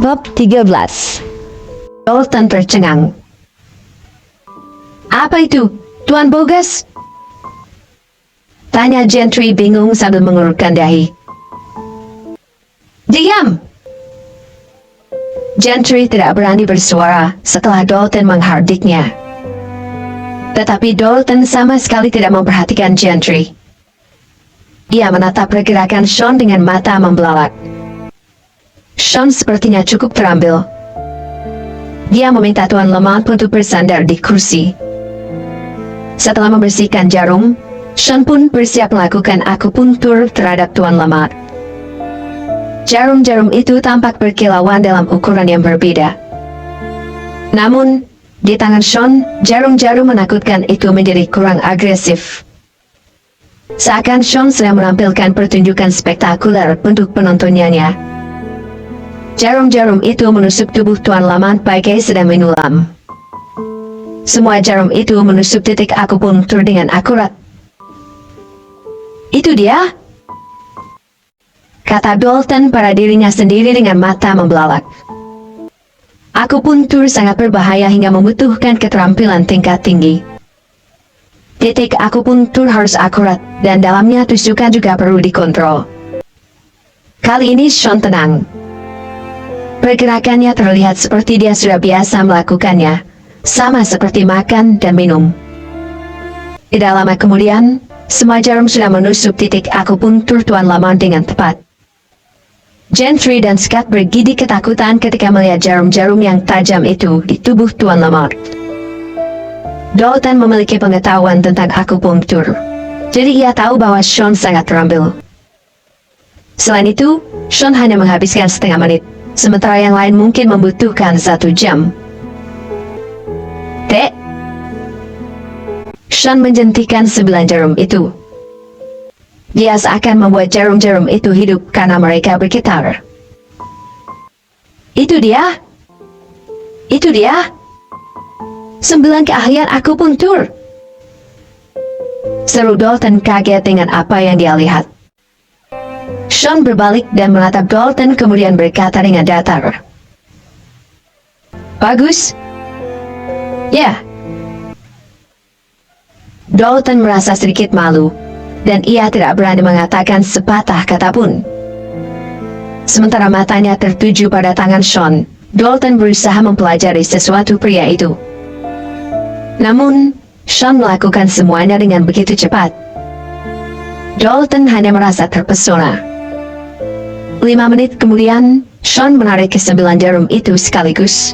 Bab 13. Dalton tercengang. Apa itu, Tuan Bogas? Tanya Gentry bingung sambil mengulurkan dahi. Diam! Gentry tidak berani bersuara setelah Dalton menghardiknya. Tetapi Dalton sama sekali tidak memperhatikan Gentry. Ia menatap pergerakan Sean dengan mata membelalak. Sean sepertinya cukup terambil. Dia meminta Tuan Lamont untuk bersandar di kursi. Setelah membersihkan jarum, Sean pun bersiap melakukan akupunktur terhadap Tuan Lamont. Jarum-jarum itu tampak berkilauan dalam ukuran yang berbeda. Namun, di tangan Sean, jarum-jarum menakutkan itu menjadi kurang agresif. Seakan Sean sedang menampilkan pertunjukan spektakuler untuk penontonnya. Jarum-jarum itu menusuk tubuh Tuan Lamont bagai sedang menyulam. Semua jarum itu menusuk titik akupunktur dengan akurat. Itu dia? Kata Dalton pada dirinya sendiri dengan mata membelalak. Akupunktur sangat berbahaya hingga membutuhkan keterampilan tingkat tinggi. Titik akupunktur harus akurat dan dalamnya tusukan juga perlu dikontrol. Kali ini Sean tenang. Pergerakannya terlihat seperti dia sudah biasa melakukannya, sama seperti makan dan minum. Tidak lama kemudian, semua jarum sudah menusuk titik akupunktur Tuan Lamont dengan tepat. Gentry dan Scott bergidik ketakutan ketika melihat jarum-jarum yang tajam itu di tubuh Tuan Lamont. Dalton memiliki pengetahuan tentang akupunktur, jadi ia tahu bahwa Sean sangat terampil. Selain itu, Sean hanya menghabiskan setengah menit, sementara yang lain mungkin membutuhkan 1 jam. Sean menjentikan 9 jarum itu. Dia seakan membuat jarum-jarum itu hidup karena mereka bergetar. Itu dia! Itu dia! 9 keahlian akupunktur! Seru Dalton kaget dengan apa yang dia lihat. Sean berbalik dan menatap Dalton kemudian berkata dengan datar. Bagus? Ya. Dalton merasa sedikit malu, dan ia tidak berani mengatakan sepatah kata pun. Sementara matanya tertuju pada tangan Sean, Dalton berusaha mempelajari sesuatu pria itu. Namun, Sean melakukan semuanya dengan begitu cepat. Dalton hanya merasa terpesona. 5 menit kemudian, Sean menarik ke 9 jarum itu sekaligus.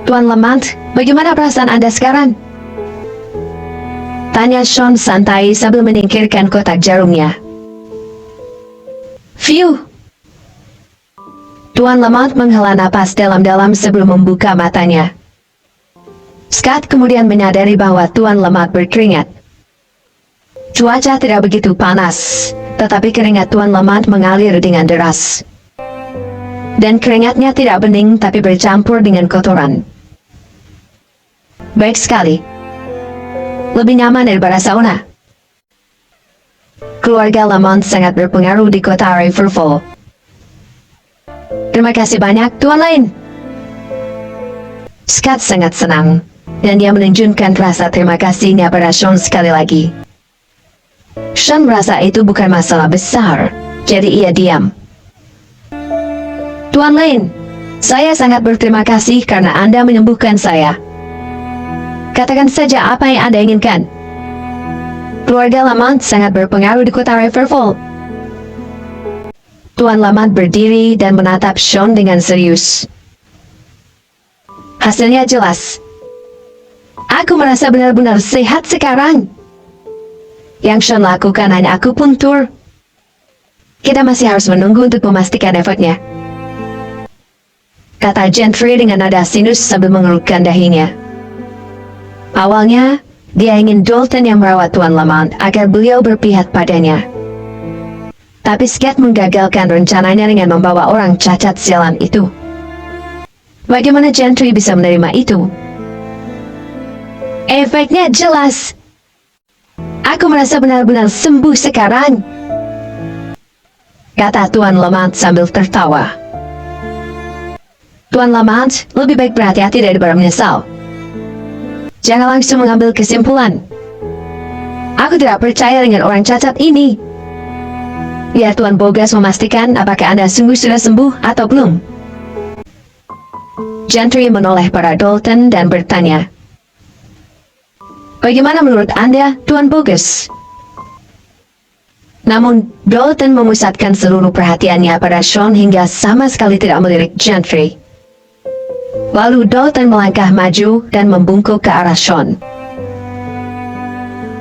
Tuan Lamont, bagaimana perasaan Anda sekarang? Tanya Sean santai sambil menyingkirkan kotak jarumnya. Phew! Tuan Lamont menghela napas dalam-dalam sebelum membuka matanya. Scott kemudian menyadari bahwa Tuan Lamont berkeringat. Cuaca tidak begitu panas, tetapi keringat Tuan Lamont mengalir dengan deras. Dan keringatnya tidak bening tapi bercampur dengan kotoran. Baik sekali. Lebih nyaman daripada sauna. Keluarga Lamont sangat berpengaruh di kota Riverfall. Terima kasih banyak, Tuan Lane. Scott sangat senang, dan dia menunjukkan rasa terima kasihnya pada Sean sekali lagi. Sean merasa itu bukan masalah besar, jadi ia diam. Tuan Lane, saya sangat berterima kasih karena Anda menyembuhkan saya. Katakan saja apa yang Anda inginkan. Keluarga Lamont sangat berpengaruh di kota Riverfall. Tuan Lamont berdiri dan menatap Sean dengan serius. Hasilnya jelas. Aku merasa benar-benar sehat sekarang. Yang Sean lakukan hanya akupunktur. Kita masih harus menunggu untuk memastikan efeknya. Kata Gentry dengan nada sinus sambil mengerutkan dahinya. Awalnya, dia ingin Dalton yang merawat Tuan Lamont agar beliau berpihak padanya. Tapi Scott menggagalkan rencananya dengan membawa orang cacat sialan itu. Bagaimana Gentry bisa menerima itu? Efeknya jelas. Aku merasa benar-benar sembuh sekarang, kata Tuan Lamont sambil tertawa. Tuan Lamont, lebih baik berhati-hati daripada menyesal. Jangan langsung mengambil kesimpulan. Aku tidak percaya dengan orang cacat ini. Biar Tuan Bogas memastikan apakah Anda sungguh sudah sembuh atau belum. Gentry menoleh pada Dalton dan bertanya, "Bagaimana menurut Anda, Tuan Bogas?" Namun, Dalton memusatkan seluruh perhatiannya pada Sean hingga sama sekali tidak melirik Gentry. Lalu Dalton melangkah maju dan membungkuk ke arah Sean.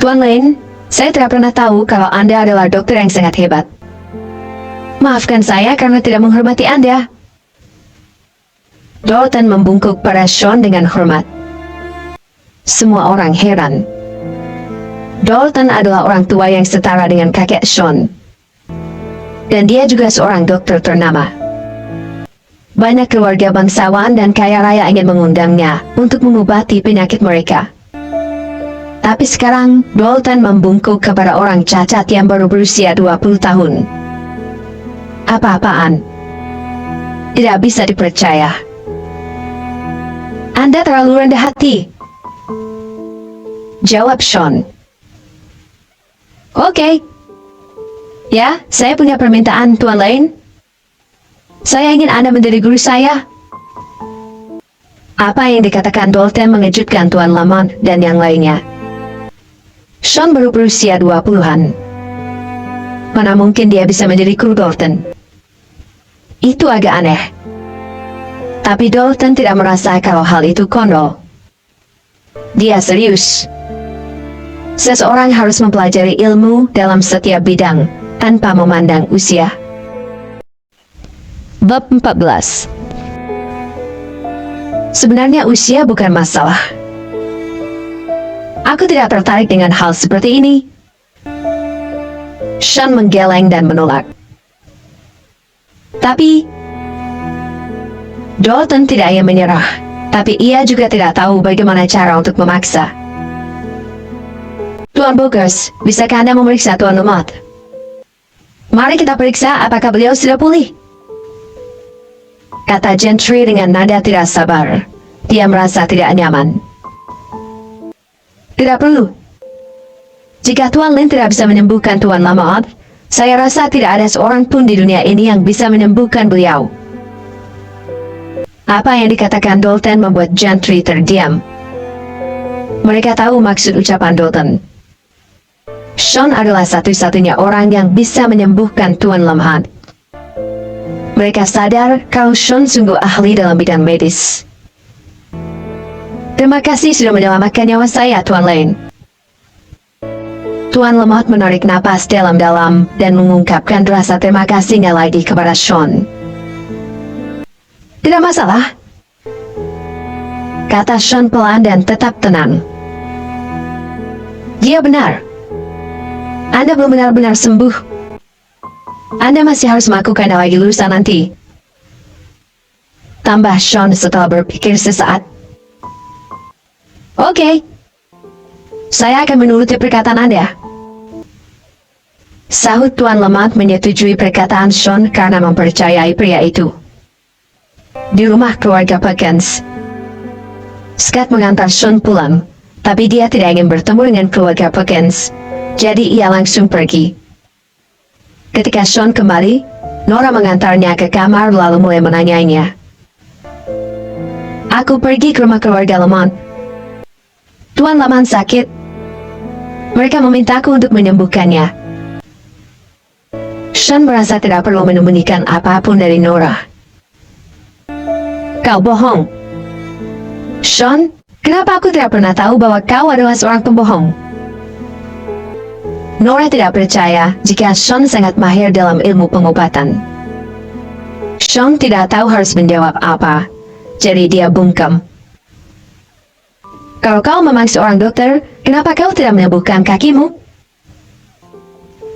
"Tuan Lane, saya tidak pernah tahu kalau Anda adalah dokter yang sangat hebat. Maafkan saya karena tidak menghormati Anda." Dalton membungkuk pada Sean dengan hormat. Semua orang heran. Dalton adalah orang tua yang setara dengan kakek Sean. Dan dia juga seorang dokter ternama. Banyak keluarga bangsawan dan kaya raya ingin mengundangnya untuk mengobati penyakit mereka. Tapi sekarang, Dalton membungkuk kepada orang cacat yang baru berusia 20 tahun. Apa-apaan? Tidak bisa dipercaya. Anda terlalu rendah hati, jawab Sean. Oke. Ya, saya punya permintaan, Tuan Lane. Saya ingin Anda menjadi guru saya. Apa yang dikatakan Dalton mengejutkan Tuan Lamont dan yang lainnya. Sean baru berusia 20-an. Mana mungkin dia bisa menjadi guru Dalton? Itu agak aneh. Tapi Dalton tidak merasa kalau hal itu konyol. Dia serius. Seseorang harus mempelajari ilmu dalam setiap bidang, tanpa memandang usia. Bab 14. Sebenarnya usia bukan masalah. Aku tidak tertarik dengan hal seperti ini. Sean menggeleng dan menolak. Tapi Dalton tidak ingin menyerah, tapi ia juga tidak tahu bagaimana cara untuk memaksa. Tuan Bogas, bisakah Anda memeriksa Tuan Lamont? Mari kita periksa apakah beliau sudah pulih, kata Gentry dengan nada tidak sabar. Dia merasa tidak nyaman. Tidak perlu. Jika Tuan Lin tidak bisa menyembuhkan Tuan Lamont, saya rasa tidak ada seorang pun di dunia ini yang bisa menyembuhkan beliau. Apa yang dikatakan Dalton membuat Gentry terdiam. Mereka tahu maksud ucapan Dalton. Sean adalah satu-satunya orang yang bisa menyembuhkan Tuan Lamont. Mereka sadar kalau Sean sungguh ahli dalam bidang medis. Terima kasih sudah menyelamatkan nyawa saya, Tuan Lane. Tuan Lamont menarik napas dalam-dalam dan mengungkapkan rasa terima kasihnya lagi kepada Sean. Tidak masalah, kata Sean pelan dan tetap tenang. Dia benar. Anda belum benar-benar sembuh. Anda masih harus melakukan lagi lusa nanti, tambah Sean setelah berpikir sesaat. Oke. Saya akan menuruti perkataan Anda, sahut Tuan Lamont menyetujui perkataan Sean karena mempercayai pria itu. Di rumah keluarga Perkins, Scott mengantar Sean pulang, tapi dia tidak ingin bertemu dengan keluarga Perkins, jadi ia langsung pergi. Ketika Sean kembali, Nora mengantarnya ke kamar lalu mulai menanyainya. Aku pergi ke rumah keluarga Lamont. Tuan Lamont sakit. Mereka memintaku untuk menyembuhkannya. Sean merasa tidak perlu menyembunyikan apapun dari Nora. Kau bohong. Sean, kenapa aku tidak pernah tahu bahwa kau adalah seorang pembohong? Nora tidak percaya jika Sean sangat mahir dalam ilmu pengobatan. Sean tidak tahu harus menjawab apa, jadi dia bungkam. Kalau kau memang seorang dokter, kenapa kau tidak menyembuhkan kakimu?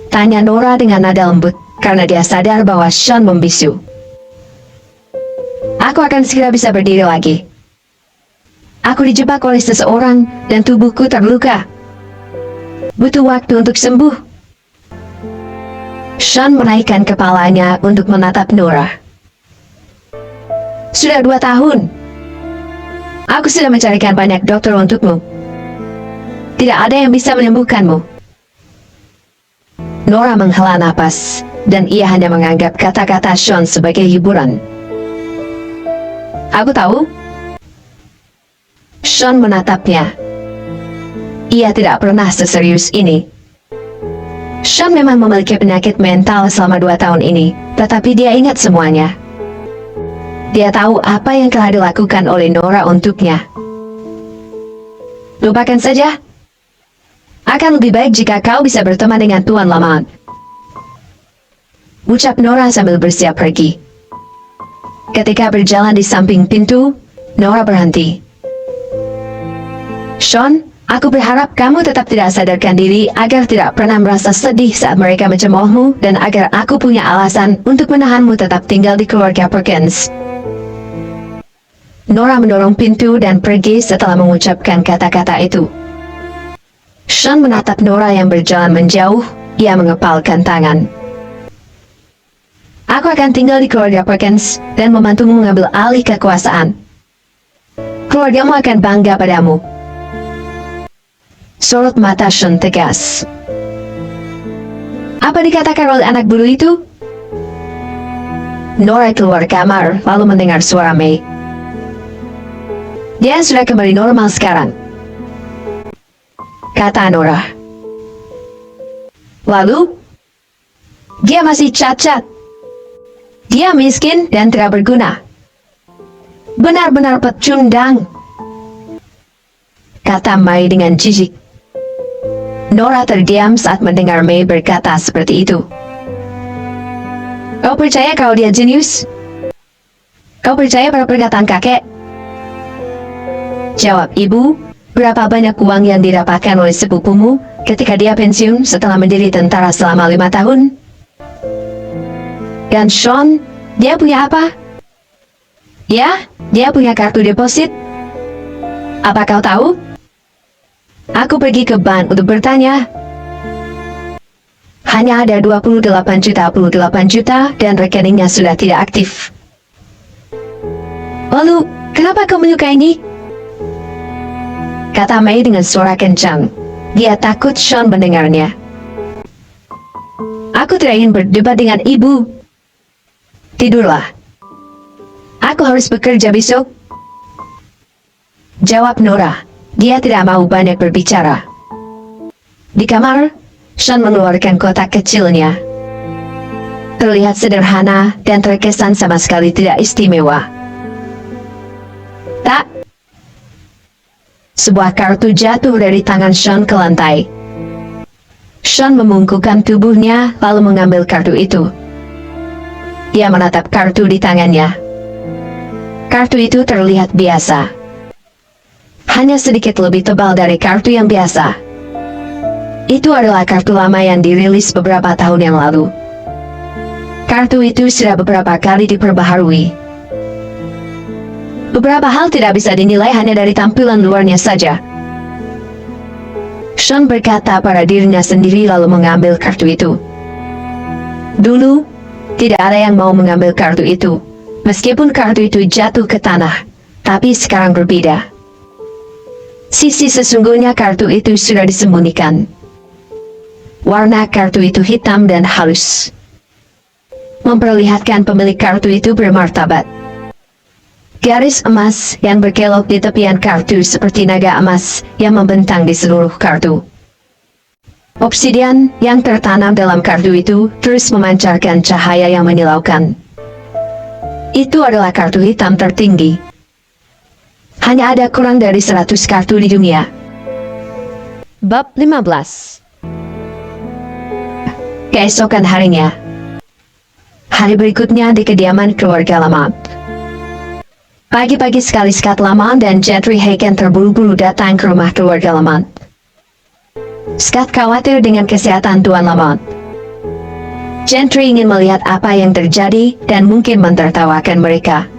Tanya Nora dengan nada lembut, karena dia sadar bahwa Sean membisu. Aku akan segera bisa berdiri lagi. Aku dijebak oleh seseorang dan tubuhku terluka. Butuh waktu untuk sembuh. Sean menaikkan kepalanya untuk menatap Nora. Sudah 2 tahun. Aku sudah mencarikan banyak dokter untukmu. Tidak ada yang bisa menyembuhkanmu. Nora menghela napas, dan ia hanya menganggap kata-kata Sean sebagai hiburan. Aku tahu. Sean menatapnya. Ia tidak pernah seserius ini. Sean memang memiliki penyakit mental selama 2 tahun ini, tetapi dia ingat semuanya. Dia tahu apa yang telah dilakukan oleh Nora untuknya. Lupakan saja. Akan lebih baik jika kau bisa berteman dengan Tuan Lamont. Ucap Nora sambil bersiap pergi. Ketika berjalan di samping pintu, Nora berhenti. Sean, aku berharap kamu tetap tidak sadarkan diri agar tidak pernah merasa sedih saat mereka mencemoohmu dan agar aku punya alasan untuk menahanmu tetap tinggal di keluarga Perkins. Nora mendorong pintu dan pergi setelah mengucapkan kata-kata itu. Sean menatap Nora yang berjalan menjauh, ia mengepalkan tangan. Aku akan tinggal di keluarga Perkins dan membantumu mengambil alih kekuasaan. Keluargamu akan bangga padamu. Sorot mata Sean tegas. Apa dikatakan oleh anak bulu itu? Nora keluar kamar lalu mendengar suara May. Dia sudah kembali normal sekarang, kata Nora. Lalu, dia masih cacat. Dia miskin dan tidak berguna. Benar-benar pecundang, kata May dengan jijik. Nora terdiam saat mendengar May berkata seperti itu. Kau percaya kalau dia jenius? Kau percaya pada perkataan kakek? Jawab ibu, berapa banyak uang yang didapatkan oleh sepupumu ketika dia pensiun setelah menjadi tentara selama 5 tahun? Dan Sean, dia punya apa? Ya, dia punya kartu deposit. Apa kau tahu? Aku pergi ke bank untuk bertanya. Hanya ada 28 juta dan rekeningnya sudah tidak aktif. Lalu, kenapa kau menyukai ini? Kata May dengan suara kencang. Dia takut Sean mendengarnya. Aku tidak ingin berdebat dengan ibu. Tidurlah. Aku harus bekerja besok. Jawab Nora. Dia tidak mau banyak berbicara. Di kamar, Sean mengeluarkan kotak kecilnya. Terlihat sederhana dan terkesan sama sekali tidak istimewa. Tak. Sebuah kartu jatuh dari tangan Sean ke lantai. Sean membungkukkan tubuhnya lalu mengambil kartu itu. Ia menatap kartu di tangannya. Kartu itu terlihat biasa. Hanya sedikit lebih tebal dari kartu yang biasa. Itu adalah kartu lama yang dirilis beberapa tahun yang lalu. Kartu itu sudah beberapa kali diperbaharui. Beberapa hal tidak bisa dinilai hanya dari tampilan luarnya saja. Sean berkata pada dirinya sendiri lalu mengambil kartu itu. Dulu, tidak ada yang mau mengambil kartu itu. Meskipun kartu itu jatuh ke tanah, tapi sekarang berbeda. Sisi sesungguhnya kartu itu sudah disembunyikan. Warna kartu itu hitam dan halus, memperlihatkan pemilik kartu itu bermartabat. Garis emas yang berkelok di tepian kartu seperti naga emas yang membentang di seluruh kartu. Obsidian yang tertanam dalam kartu itu terus memancarkan cahaya yang menyilaukan. Itu adalah kartu hitam tertinggi. Hanya ada kurang dari 100 kartu di dunia. Bab 15. Keesokan harinya. Hari berikutnya di kediaman keluarga Lamont. Pagi-pagi sekali Scott Lamont dan Gentry Hagen terburu-buru datang ke rumah keluarga Lamont. Scott khawatir dengan kesehatan Tuan Lamont. Gentry ingin melihat apa yang terjadi dan mungkin mentertawakan mereka.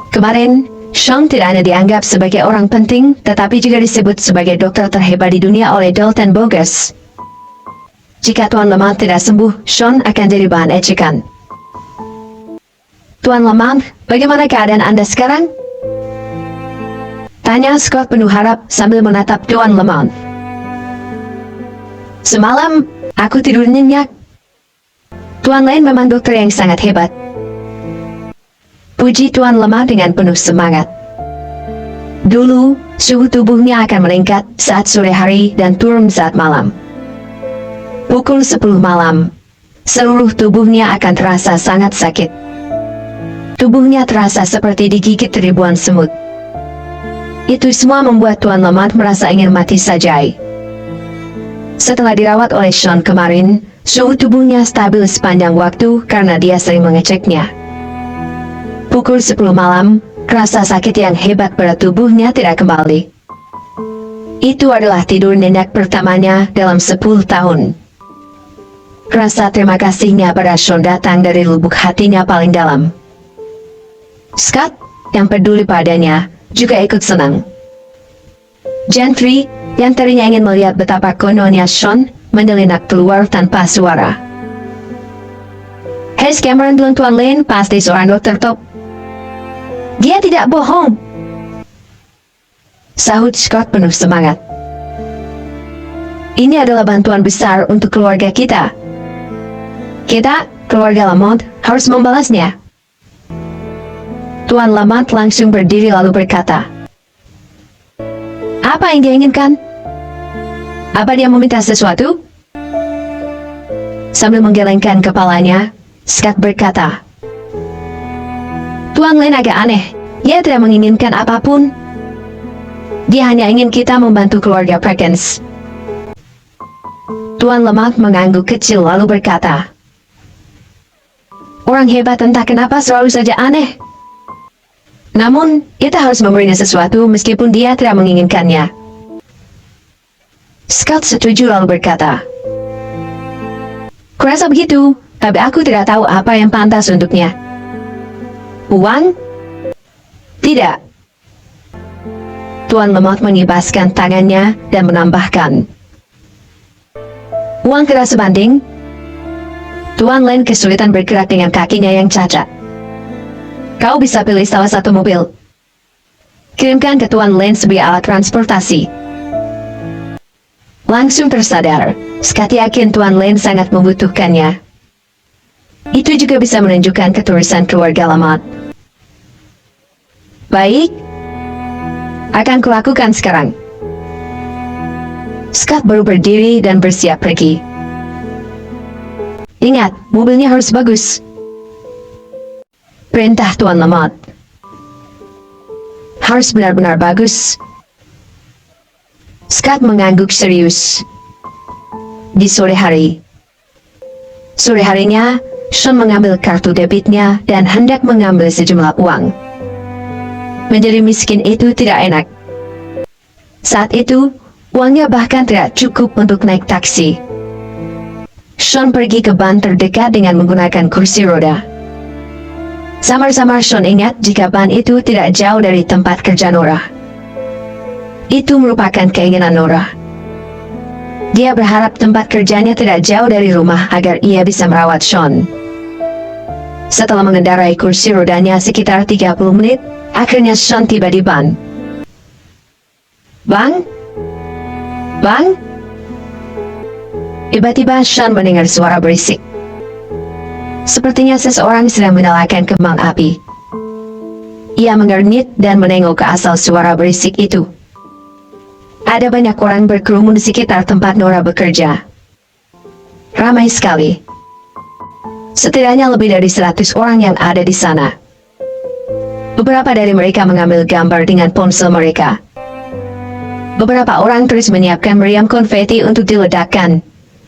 Kemarin, Sean tidak hanya dianggap sebagai orang penting, tetapi juga disebut sebagai dokter terhebat di dunia oleh Dalton Bogus. Jika Tuan Lamont tidak sembuh, Sean akan jadi bahan ejekan. Tuan Lamont, bagaimana keadaan Anda sekarang? Tanya Scott penuh harap sambil menatap Tuan Lamont. Semalam, aku tidur nyenyak. Tuan Lane memang dokter yang sangat hebat. Puji Tuan Lamont dengan penuh semangat. Dulu, suhu tubuhnya akan meningkat saat sore hari dan turun saat malam. Pukul 10 malam, seluruh tubuhnya akan terasa sangat sakit. Tubuhnya terasa seperti digigit ribuan semut. Itu semua membuat Tuan Lamont merasa ingin mati saja. Setelah dirawat oleh Sean kemarin, suhu tubuhnya stabil sepanjang waktu karena dia sering mengeceknya. Pukul 10 malam, rasa sakit yang hebat pada tubuhnya tidak kembali. Itu adalah tidur nyenyak pertamanya dalam 10 tahun. Rasa terima kasihnya pada Sean datang dari lubuk hatinya paling dalam. Scott, yang peduli padanya, juga ikut senang. Gentry, yang tadinya ingin melihat betapa kononnya Sean, menyelinap keluar tanpa suara. Hayes Cameron bilang Tuan Lane pasti seorang dokter top. Dia tidak bohong, sahut Scott penuh semangat. Ini adalah bantuan besar untuk keluarga kita. Kita, keluarga Lamont, harus membalasnya. Tuan Lamont langsung berdiri lalu berkata, apa yang dia inginkan? Apa dia meminta sesuatu? Sambil menggelengkan kepalanya, Scott berkata, Tuan Lane agak aneh. Dia tidak menginginkan apapun. Dia hanya ingin kita membantu keluarga Perkins. Tuan Lamont mengangguk kecil lalu berkata, orang hebat entah kenapa selalu saja aneh. Namun, kita harus memberinya sesuatu meskipun dia tidak menginginkannya. Scott setuju lalu berkata, kurasa begitu, tapi aku tidak tahu apa yang pantas untuknya. Uang? Tidak. Tuan Lamont mengibaskan tangannya dan menambahkan, uang tidak sebanding. Tuan Lane kesulitan bergerak dengan kakinya yang cacat. Kau bisa pilih salah satu mobil. Kirimkan ke Tuan Lane sebagai alat transportasi. Langsung tersadar, Scott yakin Tuan Lane sangat membutuhkannya. Itu juga bisa menunjukkan ketulusan keluarga Lamont. Baik, akan kulakukan sekarang. Scott baru berdiri dan bersiap pergi. Ingat, mobilnya harus bagus. Perintah Tuan Lamont. Harus benar-benar bagus. Scott mengangguk serius. Di sore hari. Sore harinya, Sean mengambil kartu debitnya dan hendak mengambil sejumlah uang. Menjadi miskin itu tidak enak. Saat itu, uangnya bahkan tidak cukup untuk naik taksi. Sean pergi ke ban terdekat dengan menggunakan kursi roda. Samar-samar Sean ingat jika ban itu tidak jauh dari tempat kerja Nora. Itu merupakan keinginan Nora. Dia berharap tempat kerjanya tidak jauh dari rumah agar ia bisa merawat Sean. Setelah mengendarai kursi rodanya sekitar 30 menit, akhirnya Sean tiba di ban. Bang? Bang? Tiba-tiba Sean mendengar suara berisik. Sepertinya seseorang sedang menyalakan kembang api. Ia mengernyit dan menengok ke asal suara berisik itu. Ada banyak orang berkerumun di sekitar tempat Nora bekerja. Ramai sekali. Setidaknya lebih dari 100 orang yang ada di sana. Beberapa dari mereka mengambil gambar dengan ponsel mereka. Beberapa orang terus menyiapkan meriam konfeti untuk diledakkan,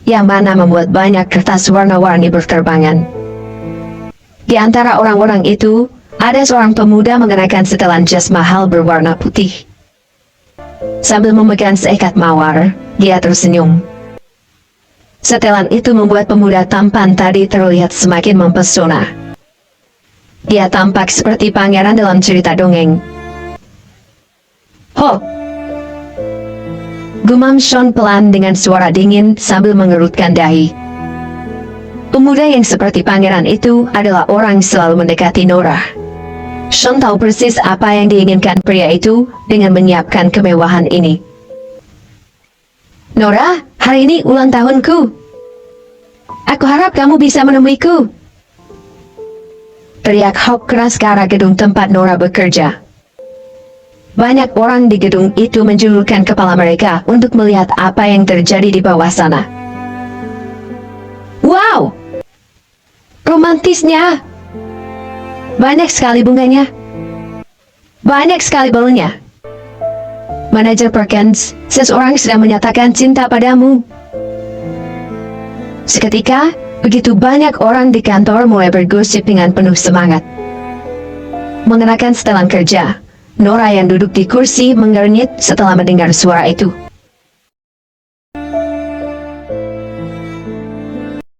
yang mana membuat banyak kertas warna-warni berterbangan. Di antara orang-orang itu, ada seorang pemuda mengenakan setelan jas mahal berwarna putih. Sambil memegang seikat mawar, dia tersenyum. Setelan itu membuat pemuda tampan tadi terlihat semakin mempesona. Dia tampak seperti pangeran dalam cerita dongeng. Ho! Gumam Sean pelan dengan suara dingin sambil mengerutkan dahi. Pemuda yang seperti pangeran itu adalah orang yang selalu mendekati Nora. Sean tahu persis apa yang diinginkan pria itu dengan menyiapkan kemewahan ini. Nora, hari ini ulang tahunku. Aku harap kamu bisa menemuiku. Teriak Hawk keras ke arah gedung tempat Nora bekerja. Banyak orang di gedung itu menjulurkan kepala mereka untuk melihat apa yang terjadi di bawah sana. Wow! Romantisnya! Banyak sekali bunganya. Banyak sekali balonnya. Manajer Perkins, seseorang sedang menyatakan cinta padamu. Seketika, begitu banyak orang di kantor mulai bergosip dengan penuh semangat. Mengenakan setelan kerja, Nora yang duduk di kursi mengernyit setelah mendengar suara itu.